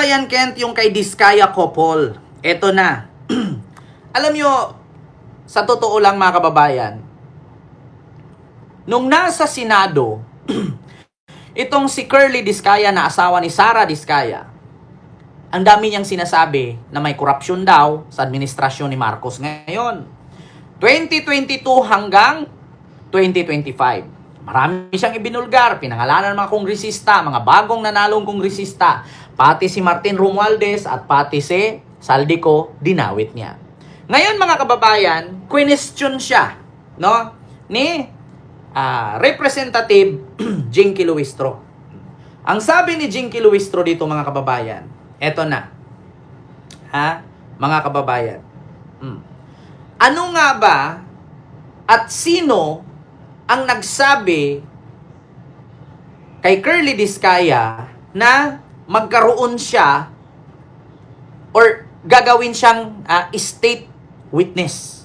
ba yan, Kent, yung kay Diskaya couple? Eto na. Alam nyo, sa totoo lang mga kababayan, nung nasa Senado, itong si Curly Diskaya na asawa ni Sara Diskaya, ang dami niyang sinasabi na may korupsyon daw sa administrasyon ni Marcos ngayon. 2022 hanggang 2025. Marami siyang ibinulgar, pinangalanan ng mga kongresista, mga bagong nanalong kongresista, pati si Martin Romualdez at pati si Saldico, dinawit niya. Ngayon mga kababayan, question siya, no, ni Representative Jinky Luistro. Ang sabi ni Jinky Luistro dito mga kababayan, eto na, mga kababayan, ano nga ba at sino ang nagsabi kay Curly Diskaya na magkaroon siya or gagawin siyang state witness?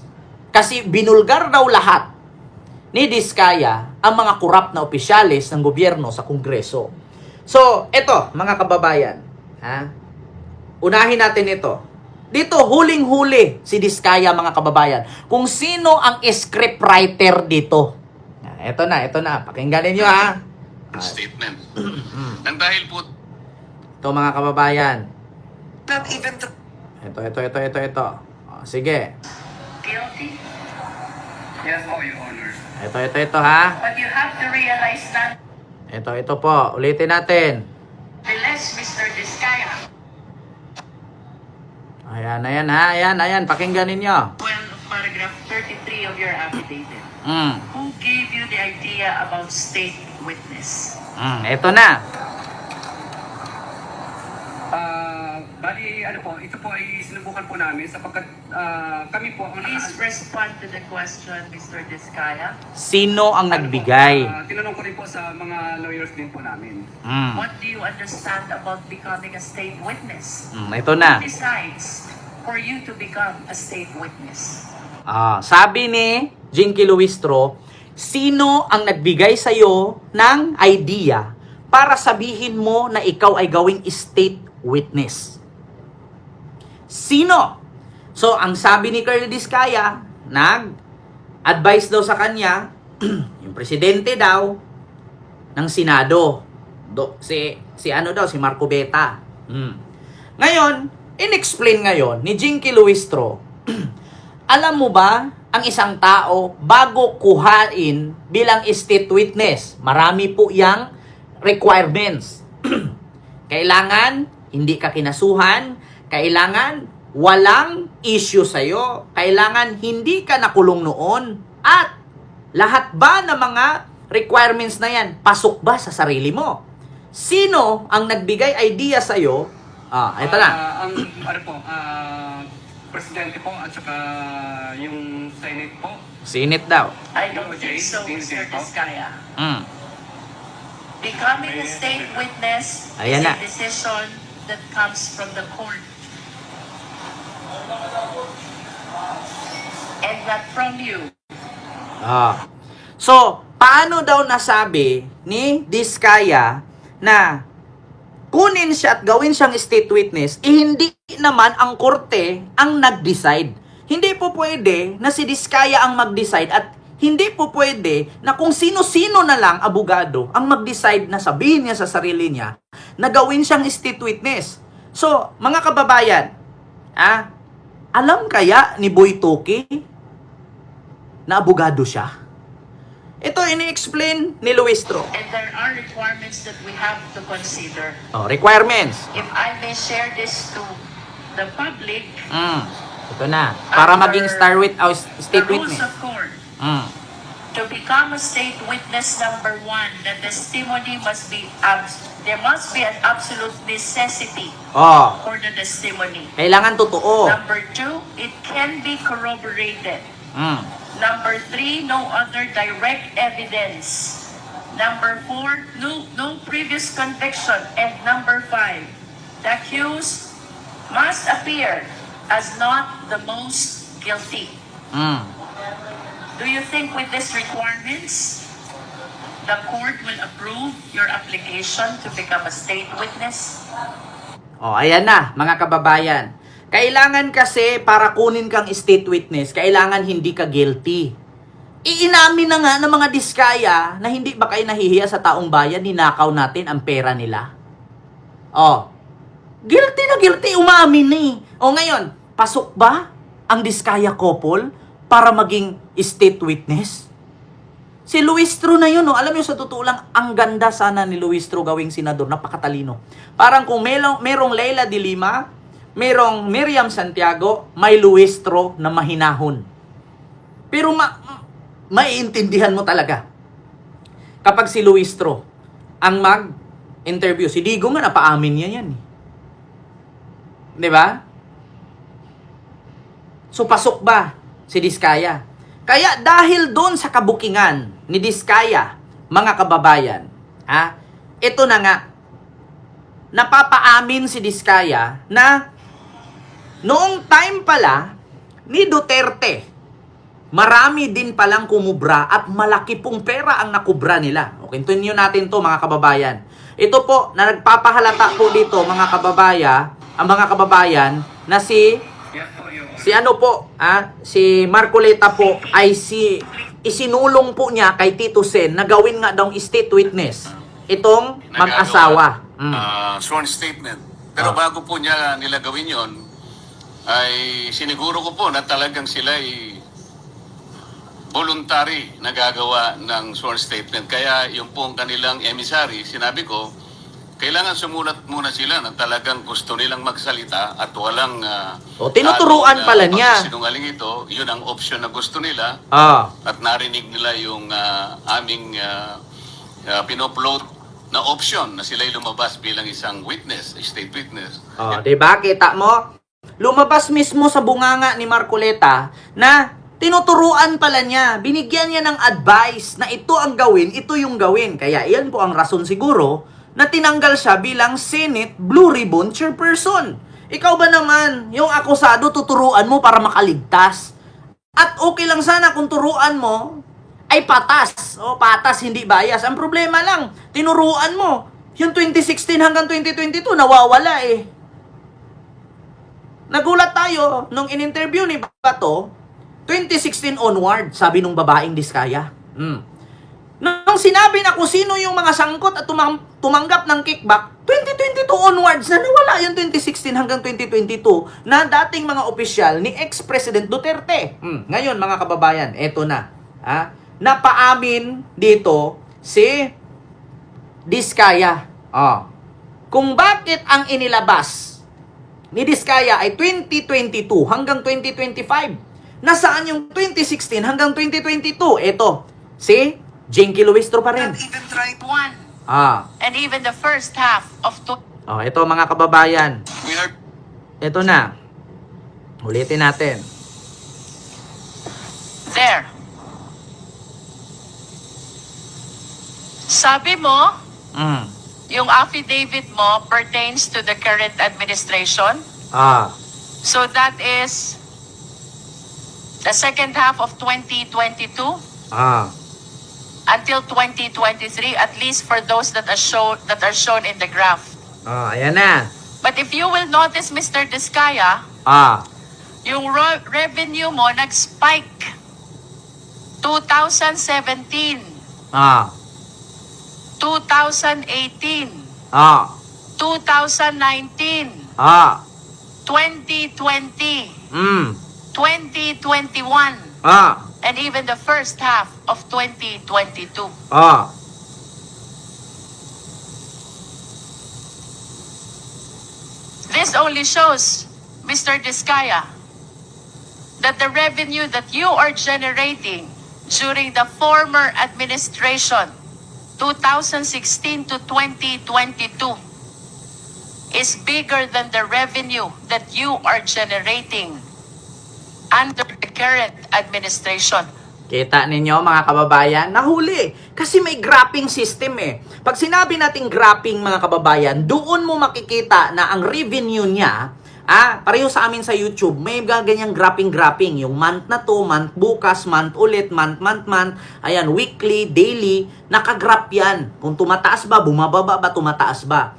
Kasi binulgar daw lahat ni Diskaya ang mga korap na opisyalis ng gobyerno sa Kongreso. So, eto mga kababayan, unahin natin ito. Dito, huling-huli si Diskaya mga kababayan. Kung sino ang scriptwriter dito. Ito na. Pakinggan ninyo Statement. Nang dahil po ito mga kababayan. not even the Ito. Sige. Guilty? Yes po, Your Honor. Ito ha. But you have to realize that Ito po. Ulitin natin. unless Mr. Diskaya, Ayan ha. Ayan. Pakinggan ninyo. 12 of paragraph 33 of your affidavit, Mm. who gave you the idea about state witness? Ito na. Bali, ito po ay sinubukan po namin sapagkat kami po ang Please respond to the question, Mr. Diskaya. Sino ang nagbigay? tinanong ko rin po sa mga lawyers din po namin. What do you understand about becoming a state witness? Ito na. Who decides for you to become a state witness? Sabi ni Jinky Luistro, sino ang nagbigay sa'yo ng idea para sabihin mo na ikaw ay gawing state witness? Sino? So, ang sabi ni Curly Diskaya, nag-advise daw sa kanya, yung presidente daw ng Senado. Si Marco Beta. Ngayon, in-explain ngayon ni Jinky Luistro, alam mo ba, ang isang tao, bago kuhain bilang state witness, marami po yang requirements. Kailangan, hindi ka kinasuhan. Kailangan, walang issue sa'yo. Kailangan, hindi ka nakulong noon. At, lahat ba ng mga requirements na yan, pasok ba sa sarili mo? Sino ang nagbigay idea sa'yo? Ito na. Presidente po at saka yung Senate po. Senate daw. I don't think so, Mr. Diskaya. Becoming a state witness Ayan is na. a decision that comes from the court. And not from you. So, paano daw nasabi ni Diskaya na kunin siya at gawin siyang state witness, hindi naman ang korte ang nag-decide. Hindi po pwede na si Diskaya ang mag-decide at hindi po pwede na kung sino-sino na lang abogado ang mag-decide na sabihin niya sa sarili niya na gawin siyang state witness. So, mga kababayan, alam kaya ni Boy Toki na abogado siya? Ito ini-explain ni Luistro. And there are requirements that we have to consider. Requirements. If I may share this to the public, Ito na. Para maging state the rules witness. of court. To become a state witness, number one, the testimony must be there must be an absolute necessity for the testimony. Kailangan totoo. Number two, it can be corroborated. Number three, no other direct evidence. Number four, no previous conviction. And number five, the accused must appear as not the most guilty. Do you think with these requirements, the court will approve your application to become a state witness? O, ayan na, mga kababayan. Kailangan kasi, para kunin kang state witness, kailangan hindi ka guilty. Iinamin na nga ng mga diskaya na hindi ba kayo nahihiya sa taong bayan, ninakaw natin ang pera nila. O, guilty na guilty, umamin na eh. O ngayon, pasok ba ang diskaya couple para maging state witness? Si Luistro na yun, no? Alam niyo, sa totoo lang, ang ganda sana ni Luistro gawing senador. Napakatalino. Parang kung merong Leila de Lima, merong Miriam Santiago, may Luistro na mahinahon. Pero maiintindihan mo talaga kapag si Luistro ang mag-interview. Si Digo nga, napaamin niya yan. Diba? So, pasok ba si Diskaya? Kaya dahil doon sa kabukingan ni Diskaya, mga kababayan, ito na nga, napapaamin si Diskaya na noong time pala ni Duterte, marami din palang kumubra at malaki pong pera ang nakubra nila. Okay, continue natin to mga kababayan. Ito po, na nagpapahalata po dito mga kababayan, na si Marcoleta po ay isinulong po niya kay Tito Sen na gawin nga daw state witness itong mag-asawa. Sworn statement. Pero bago po nila gawin yon, ay siniguro ko po na talagang sila ay voluntary nagagawa ng sworn statement. Kaya yung pong kanilang emissary, sinabi ko, kailangan sumulat muna sila na talagang gusto nilang magsalita at walang tinuturuan pala niya. Sinungaling ito, yun ang option na gusto nila. At narinig nila yung aming pinupload na option na sila'y lumabas bilang isang witness, state witness. Diba? Kita mo? Lumabas mismo sa bunganga ni Marcoleta na tinuturuan pala niya. Binigyan niya ng advice na ito ang gawin, ito yung gawin. Kaya iyan po ang rason siguro na tinanggal siya bilang Senate Blue Ribbon Chairperson. Ikaw ba naman, yung akusado, tuturuan mo para makaligtas? At okay lang sana kung turuan mo ay patas. Patas, hindi bias. Ang problema lang, tinuruan mo. Yung 2016 hanggang 2022, nawawala eh. Nagulat tayo nung in-interview ni Bato, 2016 onward, sabi nung babaeng Diskaya. Nung sinabi na kung sino yung mga sangkot at tumanggap ng kickback, 2022 onwards na nawala yung 2016 hanggang 2022 na dating mga opisyal ni ex-President Duterte. Ngayon mga kababayan, eto na. Napaamin dito si Diskaya. Kung bakit ang inilabas ni Diskaya ay 2022 hanggang 2025. Nasaan yung 2016 hanggang 2022? Eto, si Jinky Luistro pa rin. And even the first half of ito mga kababayan. Ito na. Ulitin natin. there. Sabi mo, yung affidavit mo pertains to the current administration. So that is the second half of 2022 until 2023, at least for those that are shown in the graph. Ayan na. But if you will notice, Mr. Diskaya, yung revenue mo nag-spike 2017, 2018, 2019, 2020, 2021, and even the first half of 2022. This only shows, Mr. Diskaya, that the revenue that you are generating during the former administration, 2016 to 2022, is bigger than the revenue that you are generating under the current administration. Kita ninyo mga kababayan, nahuli. Kasi may graphing system eh. Pag sinabi nating graphing mga kababayan, doon mo makikita na ang revenue niya, pareho sa amin sa YouTube, may ganyang graphing. Yung month na to, month bukas, month ulit, month. Ayan, weekly, daily, nakagraph yan. Kung tumataas ba, bumababa ba, tumataas ba.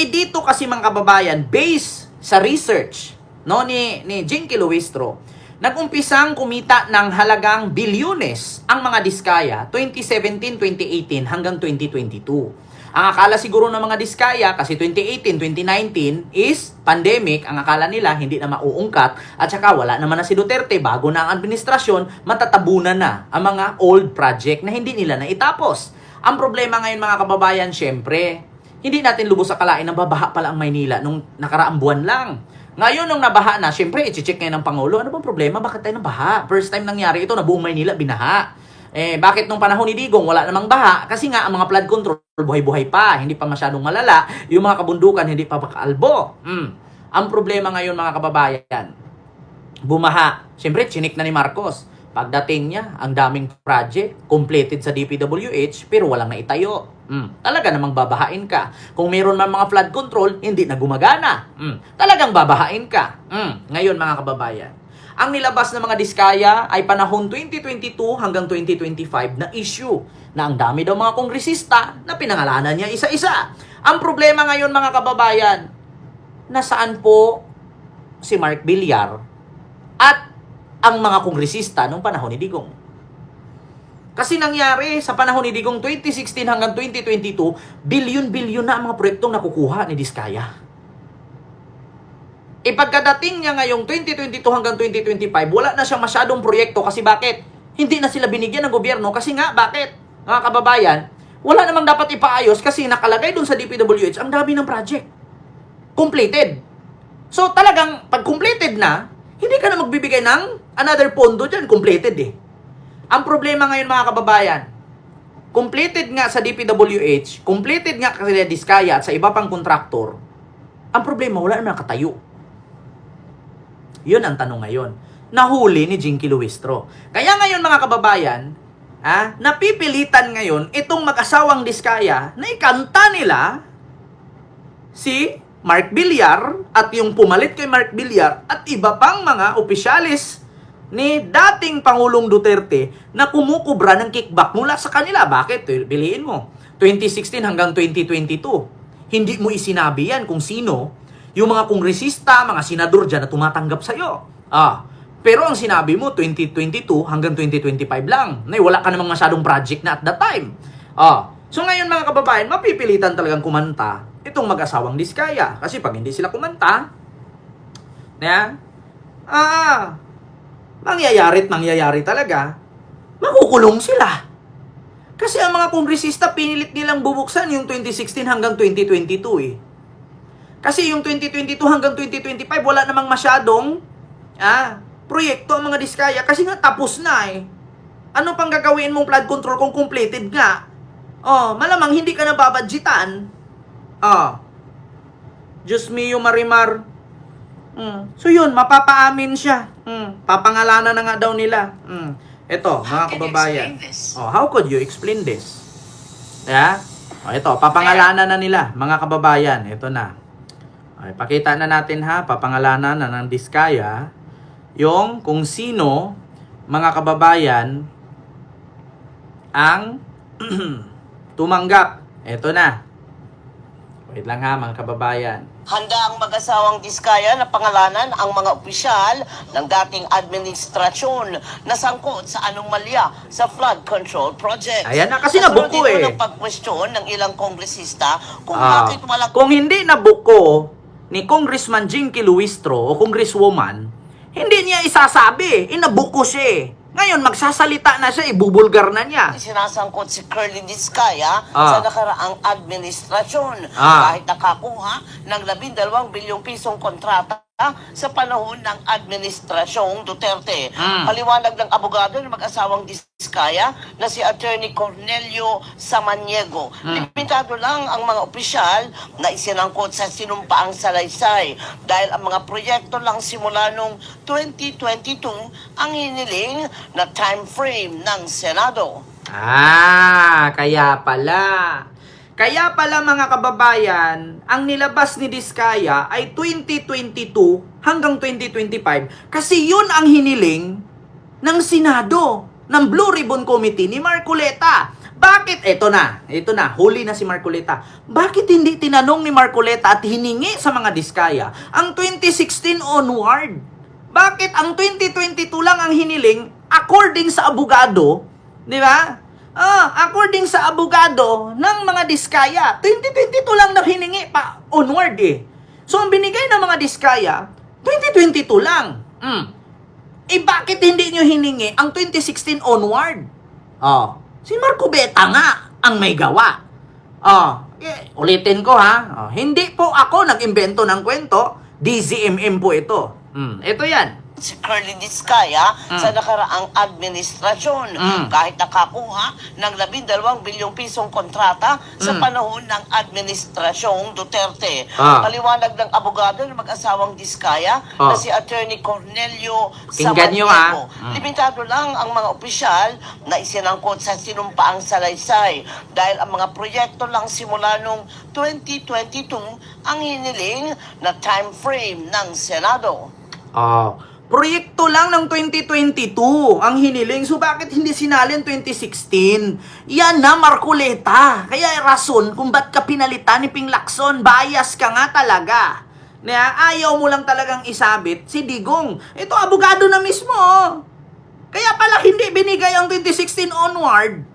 dito kasi mga kababayan, based sa research no ni Jinky Luistro, nag-umpisang kumita ng halagang bilyones ang mga diskaya 2017, 2018 hanggang 2022. Ang akala siguro ng mga diskaya, kasi 2018, 2019 is pandemic, ang akala nila hindi na mauungkat, at saka wala naman na si Duterte, bago na ang administrasyon, matatabunan na ang mga old project na hindi nila naitapos. Ang problema ngayon mga kababayan, syempre, hindi natin lubos akalain na babaha pala ang Maynila nung nakaraang buwan lang. Ngayon, nung nabaha na, syempre, i-check ngayon ng Pangulo, ano bang problema? Bakit tayo nabaha? First time nangyari ito na buong Maynila binaha. Bakit nung panahon ni Digong wala namang baha? Kasi nga, ang mga flood control, buhay-buhay pa, hindi pa masyadong malala, yung mga kabundukan, hindi pa makaalbo. Ang problema ngayon, mga kababayan, bumaha. Siyempre, chinik na ni Marcos. Pagdating niya, ang daming project, completed sa DPWH, pero walang naitayo. Talaga namang babahain ka. Kung meron man mga flood control, hindi na gumagana. Talagang babahain ka. Ngayon, mga kababayan, ang nilabas ng mga diskaya ay panahon 2022 hanggang 2025 na issue na ang dami daw mga kongresista na pinangalanan niya isa-isa. Ang problema ngayon mga kababayan, nasaan po si Mark Villar at ang mga kongresista nung panahon ni Digong? Kasi nangyari sa panahon ni Digong 2016 hanggang 2022, bilyon-bilyon na ang mga proyektong nakukuha ni Diskaya. Pagkadating niya ngayong 2022 hanggang 2025, wala na siyang masyadong proyekto kasi bakit? Hindi na sila binigyan ng gobyerno kasi nga, bakit? Mga kababayan, wala namang dapat ipaayos kasi nakalagay dun sa DPWH ang dami ng project. Completed. So talagang, pag completed na, hindi ka na magbibigay ng another pondo dyan. Completed eh. Ang problema ngayon mga kababayan, completed nga sa DPWH, completed nga kasi Diskaya at sa iba pang kontraktor, ang problema, wala naman nakatayo. Yun ang tanong ngayon. Nahuli ni Jinky Luistro. Kaya ngayon mga kababayan, napipilitan ngayon itong mag-asawang Diskaya na ikanta nila si Mark Villar at yung pumalit kay Mark Villar at iba pang mga opisyalis ni dating Pangulong Duterte na kumukubra ng kickback mula sa kanila. Bakit? Piliin mo. 2016 hanggang 2022. Hindi mo isinabi yan kung sino yung mga kongresista, mga senador dyan na tumatanggap sa'yo. Pero ang sinabi mo, 2022 hanggang 2025 lang. Wala ka namang masyadong project na at that time. So ngayon mga kababayan, mapipilitan talagang kumanta itong mag-asawang Diskaya. Kasi pag hindi sila kumanta, mangyayari talaga, makukulong sila. Kasi ang mga kongresista, pinilit nilang bubuksan yung 2016 hanggang 2022 eh. Kasi yung 2022 hanggang 2025, wala namang masyadong proyekto ang mga Diskaya. Kasi nga tapos na eh. Ano pang gagawin mong flood control kung completed nga? Malamang hindi ka na babadjitan. Diyos mio Marimar. So yun, mapapaamin siya. Papangalanan na nga daw nila. Ito, mga kababayan. How could you explain this? Ito, papangalanan na nila, mga kababayan. Ito na. Pakita na natin papangalanan na ng Diskaya yung kung sino, mga kababayan, ang tumanggap. Ito na. Wait lang mga kababayan. Handa ang mag-asawang Diskaya na pangalanan ang mga opisyal ng dating administrasyon na sangkot sa anomalya sa flood control project. Ayan na, kasi nabuko eh. Kasunod ng pag-question ng ilang kongresista kung bakit walang... Kung hindi nabuko ni Congressman Jinky Luistro o Congresswoman, hindi niya isasabi. Inabuko siya eh. Ngayon, magsasalita na siya, ibubulgar na niya. Sinasangkot si Curly Diskaya sa nakaraang administrasyon kahit nakakuha ng 12 bilyong pisong kontrata sa panahon ng administrasyong Duterte. Paliwanag ng abogado ng mag-asawang Diskaya na si Attorney Cornelio Samaniego. Limitado lang ang mga opisyal na isinangkot sa sinumpaang salaysay dahil ang mga proyekto lang simula noong 2022 ang hiniling na time frame ng Senado. Kaya pala. Kaya pala mga kababayan, ang nilabas ni Diskaya ay 2022 hanggang 2025 kasi yun ang hiniling ng Senado, ng Blue Ribbon Committee ni Marcoleta. Bakit? Ito na, huli na si Marcoleta. Bakit hindi tinanong ni Marcoleta at hiningi sa mga Diskaya ang 2016 onward? Bakit ang 2022 lang ang hiniling according sa abogado, di ba? According sa abogado ng mga Diskaya, 2022 lang na hiningi pa onward eh. So ang binigay ng mga Diskaya, 2022 lang. Bakit hindi nyo hiningi ang 2016 onward? Si Marcoleta nga ang may gawa. Ulitin ko ha. Hindi po ako nag-imbento ng kwento. DZMM po ito. Ito yan. Si Curly Diskaya sa nakaraang administrasyon kahit nakakuha ng 12 bilyong pisong kontrata sa panahon ng administrasyong Duterte. Paliwanag ng abogado ng mag-asawang Diskaya na si Attorney Cornelio Kinggan nyo, Samaniego. Limitado lang ang mga opisyal na isinangkot sa sinumpaang salaysay dahil ang mga proyekto lang simula noong 2022 ang hiniling na time frame ng Senado. Proyekto lang ng 2022 ang hiniling. So bakit hindi sinalin 2016? Yan na, Marcoleta. Kaya rason kung ba't ka pinalitan ni Ping Lacson. Bias ka nga talaga. Ayaw mo lang talagang isabit si Digong. Ito, abogado na mismo. Kaya pala hindi binigay ang 2016 onward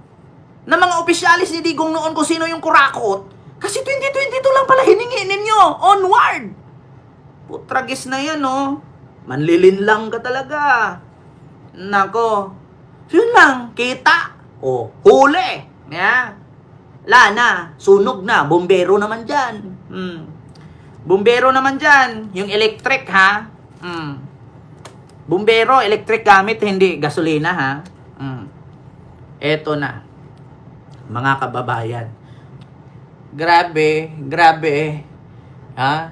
na mga opisyalis ni Digong noon kung sino yung kurakot. Kasi 2022 lang pala hiningi ninyo. Onward. Putragis na yan, Manlilin lang ka talaga. Nako. Yun lang. Kita. Huli. Lana. Sunog na. Bombero naman dyan. Bombero naman dyan. Yung electric, ha? Bombero, electric gamit, hindi gasolina, ha? Eto na. Mga kababayan. Grabe. Ha?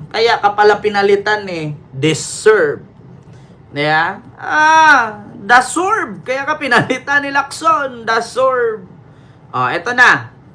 Kaya ka pala pinalitan deserve. Deserve. Kaya ka pinalitan ni Lacson. Deserve. Eto na.